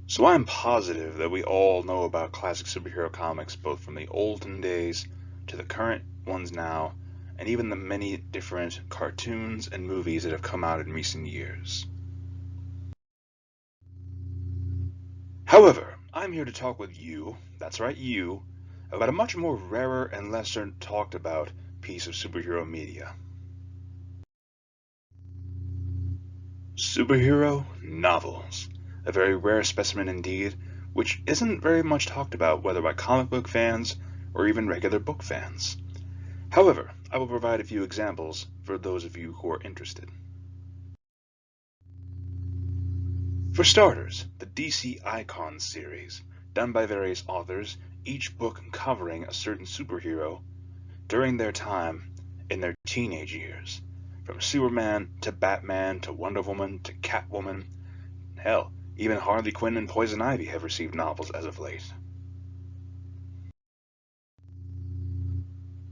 So I'm positive that we all know about classic superhero comics, both from the olden days to the current ones now, and even the many different cartoons and movies that have come out in recent years. However, I'm here to talk with you, that's right, you, about a much more rarer and lesser talked about piece of superhero media. Superhero novels. A very rare specimen indeed, which isn't very much talked about whether by comic book fans or even regular book fans. However, I will provide a few examples for those of you who are interested. For starters, the DC Icons series, done by various authors, each book covering a certain superhero during their time in their teenage years. From Superman to Batman to Wonder Woman to Catwoman. Hell, even Harley Quinn and Poison Ivy have received novels as of late.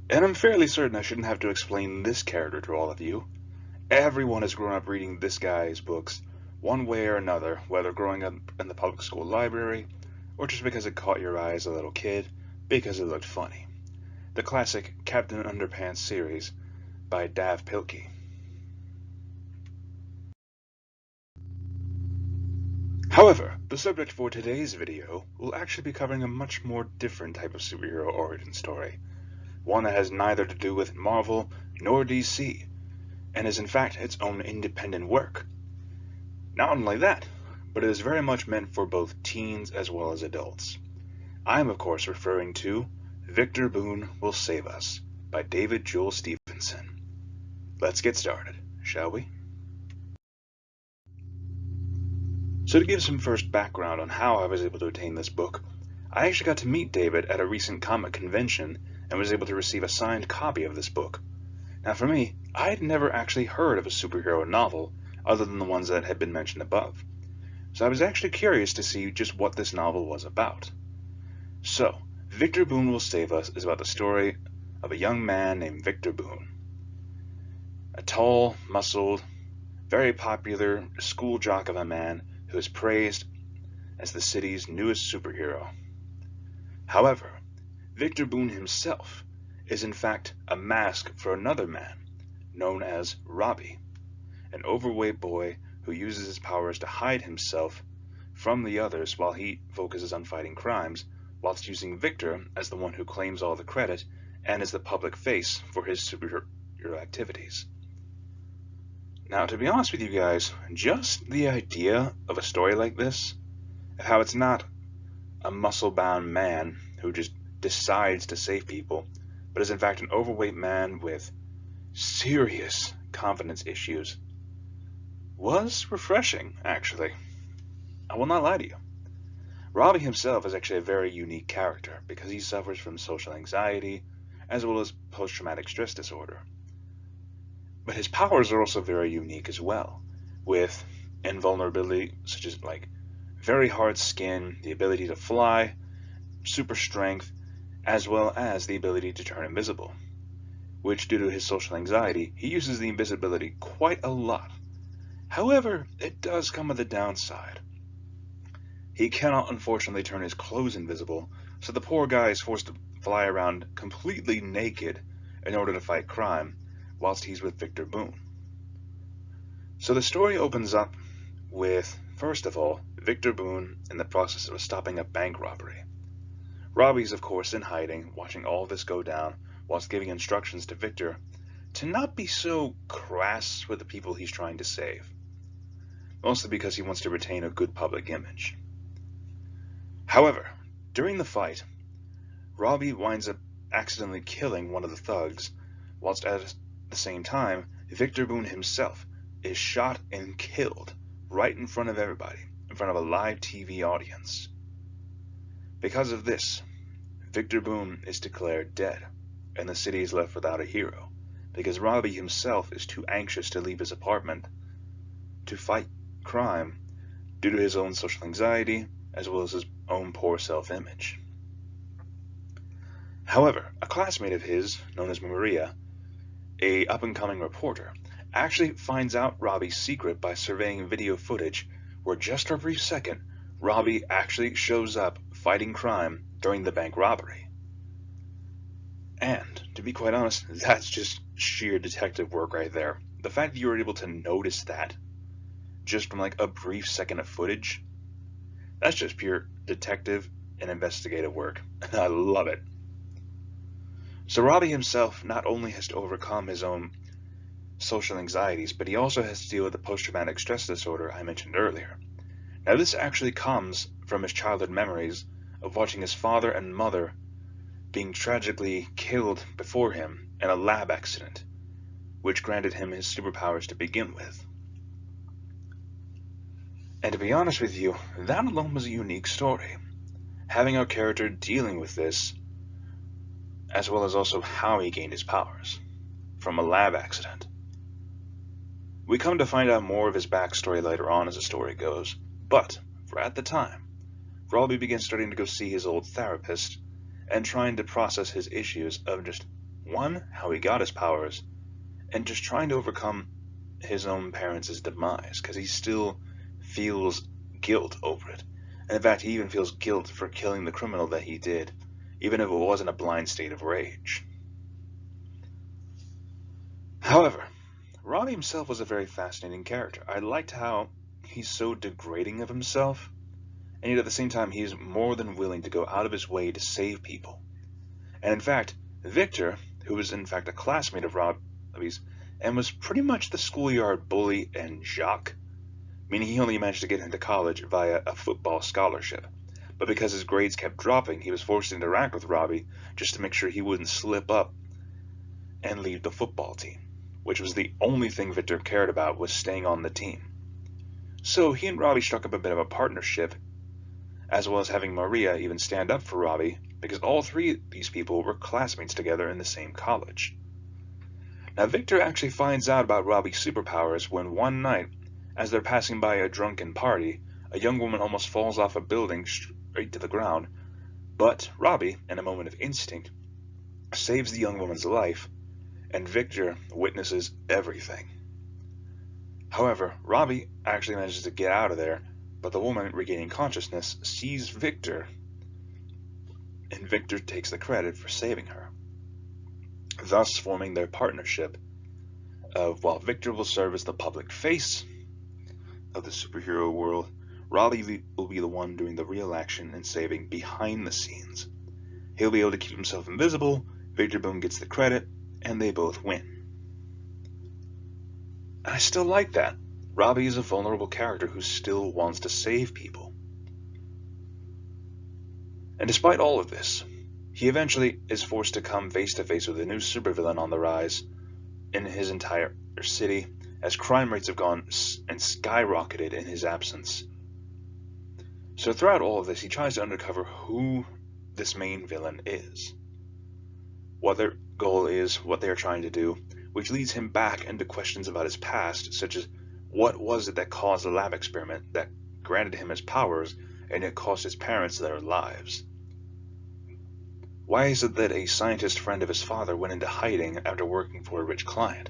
And I'm fairly certain I shouldn't have to explain this character to all of you. Everyone has grown up reading this guy's books, one way or another, whether growing up in the public school library, or just because it caught your eye as a little kid, because it looked funny. The classic Captain Underpants series by Dav Pilkey. However, the subject for today's video will actually be covering a much more different type of superhero origin story, one that has neither to do with Marvel nor DC, and is in fact its own independent work. Not only that, but it is very much meant for both teens as well as adults. I am of course referring to Victor Boone Will Save Us by David Joel Stevenson. Let's get started, shall we? So to give some first background on how I was able to obtain this book, I actually got to meet David at a recent comic convention and was able to receive a signed copy of this book. Now for me, I had never actually heard of a superhero novel other than the ones that had been mentioned above. So I was actually curious to see just what this novel was about. So, Victor Boone Will Save Us is about the story of a young man named Victor Boone. A tall, muscled, very popular school jock of a man who is praised as the city's newest superhero. However, Victor Boone himself is in fact a mask for another man, known as Robbie, an overweight boy who uses his powers to hide himself from the others while he focuses on fighting crimes, whilst using Victor as the one who claims all the credit and is the public face for his superhero activities. Now, to be honest with you guys, just the idea of a story like this, of how it's not a muscle-bound man who just decides to save people, but is in fact an overweight man with serious confidence issues, was refreshing, actually. I will not lie to you. Robbie himself is actually a very unique character because he suffers from social anxiety as well as post-traumatic stress disorder. But his powers are also very unique as well, with invulnerability such as very hard skin, the ability to fly, super strength, as well as the ability to turn invisible, which due to his social anxiety, he uses the invisibility quite a lot. However, it does come with a downside. He cannot unfortunately turn his clothes invisible, so the poor guy is forced to fly around completely naked in order to fight crime, whilst he's with Victor Boone. So the story opens up with, first of all, Victor Boone in the process of stopping a bank robbery. Robbie's of course in hiding, watching all this go down, whilst giving instructions to Victor to not be so crass with the people he's trying to save, mostly because he wants to retain a good public image. However, during the fight, Robbie winds up accidentally killing one of the thugs, whilst at the same time, Victor Boone himself is shot and killed right in front of everybody, in front of a live TV audience. Because of this, Victor Boone is declared dead, and the city is left without a hero, because Robbie himself is too anxious to leave his apartment to fight crime due to his own social anxiety as well as his own poor self-image. However, a classmate of his, known as Maria, a up-and-coming reporter, actually finds out Robbie's secret by surveying video footage where just for a brief second, Robbie actually shows up fighting crime during the bank robbery. And, to be quite honest, that's just sheer detective work right there. The fact that you were able to notice that just from like a brief second of footage, that's just pure detective and investigative work. I love it. So Robbie himself not only has to overcome his own social anxieties, but he also has to deal with the post-traumatic stress disorder I mentioned earlier. Now this actually comes from his childhood memories of watching his father and mother being tragically killed before him in a lab accident, which granted him his superpowers to begin with. And to be honest with you, that alone was a unique story. Having our character dealing with this, as well as also how he gained his powers from a lab accident. We come to find out more of his backstory later on as the story goes, but for at the time, Robbie begins starting to go see his old therapist and trying to process his issues of just, one, how he got his powers, and just trying to overcome his own parents' demise, because he still feels guilt over it. And in fact, he even feels guilt for killing the criminal that he did, even if it wasn't a blind state of rage. However, Robbie himself was a very fascinating character. I liked how he's so degrading of himself, and yet at the same time he's more than willing to go out of his way to save people. And in fact, Victor, who was in fact a classmate of Robbie's, and was pretty much the schoolyard bully and jock, meaning he only managed to get into college via a football scholarship. But because his grades kept dropping, he was forced to interact with Robbie just to make sure he wouldn't slip up and leave the football team, which was the only thing Victor cared about, was staying on the team. So he and Robbie struck up a bit of a partnership, as well as having Maria even stand up for Robbie, because all three of these people were classmates together in the same college. Now Victor actually finds out about Robbie's superpowers when one night, as they're passing by a drunken party, a young woman almost falls off a building straight to the ground, but Robbie, in a moment of instinct, saves the young woman's life, and Victor witnesses everything. However, Robbie actually manages to get out of there, but the woman, regaining consciousness, sees Victor, and Victor takes the credit for saving her, thus forming their partnership of, while Victor will serve as the public face of the superhero world, Robbie will be the one doing the real action and saving behind the scenes. He'll be able to keep himself invisible, Victor Boone gets the credit, and they both win. And I still like that. Robbie is a vulnerable character who still wants to save people. And despite all of this, he eventually is forced to come face to face with a new supervillain on the rise in his entire city, as crime rates have gone and skyrocketed in his absence. So throughout all of this, he tries to uncover who this main villain is, what their goal is, what they are trying to do, which leads him back into questions about his past, such as what was it that caused the lab experiment that granted him his powers and it cost his parents their lives? Why is it that a scientist friend of his father went into hiding after working for a rich client?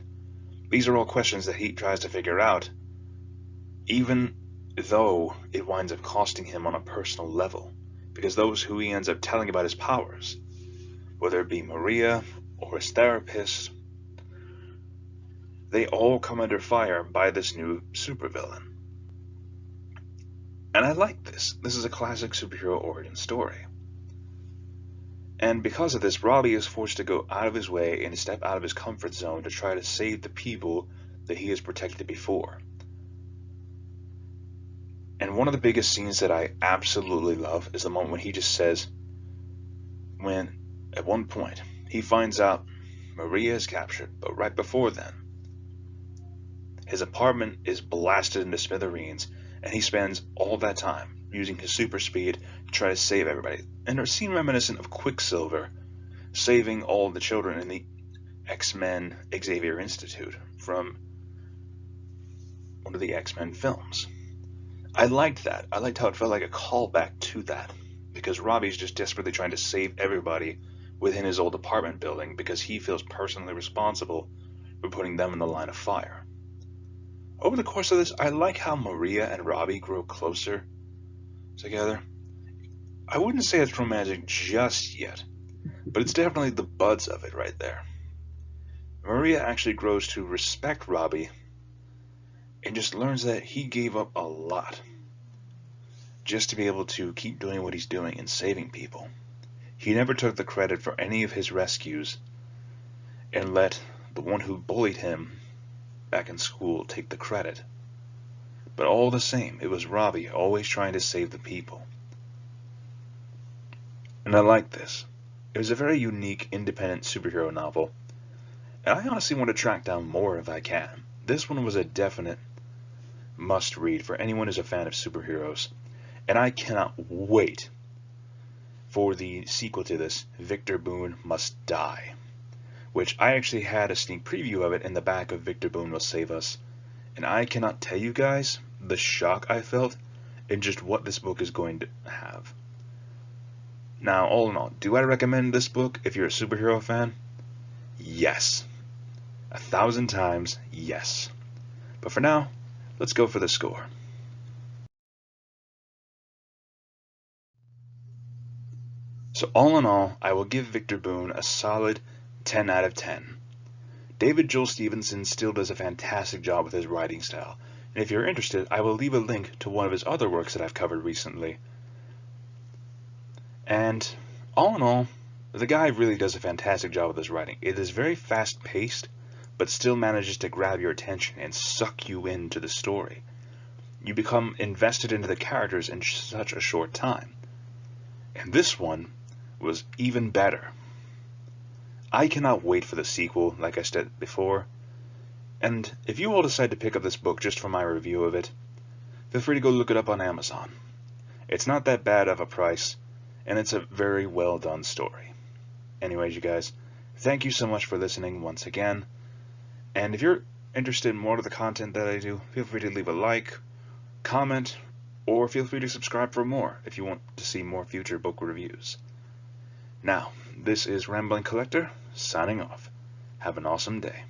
These are all questions that he tries to figure out, even though it winds up costing him on a personal level, because those who he ends up telling about his powers, whether it be Maria or his therapist, they all come under fire by this new supervillain. And I like this. This is a classic superhero origin story. And because of this, Robbie is forced to go out of his way and step out of his comfort zone to try to save the people that he has protected before. And one of the biggest scenes that I absolutely love is the moment when he just says, when at one point he finds out Maria is captured, but right before then, his apartment is blasted into smithereens, and he spends all that time using his super speed to try to save everybody. And a scene reminiscent of Quicksilver saving all the children in the X-Men Xavier Institute from one of the X-Men films. I liked that. I liked how it felt like a callback to that, because Robbie's just desperately trying to save everybody within his old apartment building because he feels personally responsible for putting them in the line of fire. Over the course of this, I like how Maria and Robbie grow closer together. I wouldn't say it's romantic just yet, but it's definitely the buds of it right there. Maria actually grows to respect Robbie and just learns that he gave up a lot just to be able to keep doing what he's doing and saving people. He never took the credit for any of his rescues and let the one who bullied him back in school take the credit. But all the same, it was Robbie always trying to save the people. And I like this. It was a very unique independent superhero novel, and I honestly want to track down more if I can. This one was a definite must read for anyone who's a fan of superheroes, and I cannot wait for the sequel to this, Victor Boone Must Die, which I actually had a sneak preview of it in the back of Victor Boone Will Save Us, and I cannot tell you guys the shock I felt in just what this book is going to have. Now, all in all, do I recommend this book if you're a superhero fan? Yes. 1,000 times yes. But for now, let's go for the score. So all in all, I will give Victor Boone a solid 10 out of 10. David Joel Stevenson still does a fantastic job with his writing style, and if you're interested, I will leave a link to one of his other works that I've covered recently. And all in all, the guy really does a fantastic job with his writing. It is very fast-paced, but still manages to grab your attention and suck you into the story. You become invested into the characters in such a short time. And this one was even better. I cannot wait for the sequel, like I said before. And if you all decide to pick up this book just for my review of it, feel free to go look it up on Amazon. It's not that bad of a price, and it's a very well done story. Anyways, you guys, thank you so much for listening once again. And if you're interested in more of the content that I do, feel free to leave a like, comment, or feel free to subscribe for more if you want to see more future book reviews. Now, this is Rambling Collector, signing off. Have an awesome day.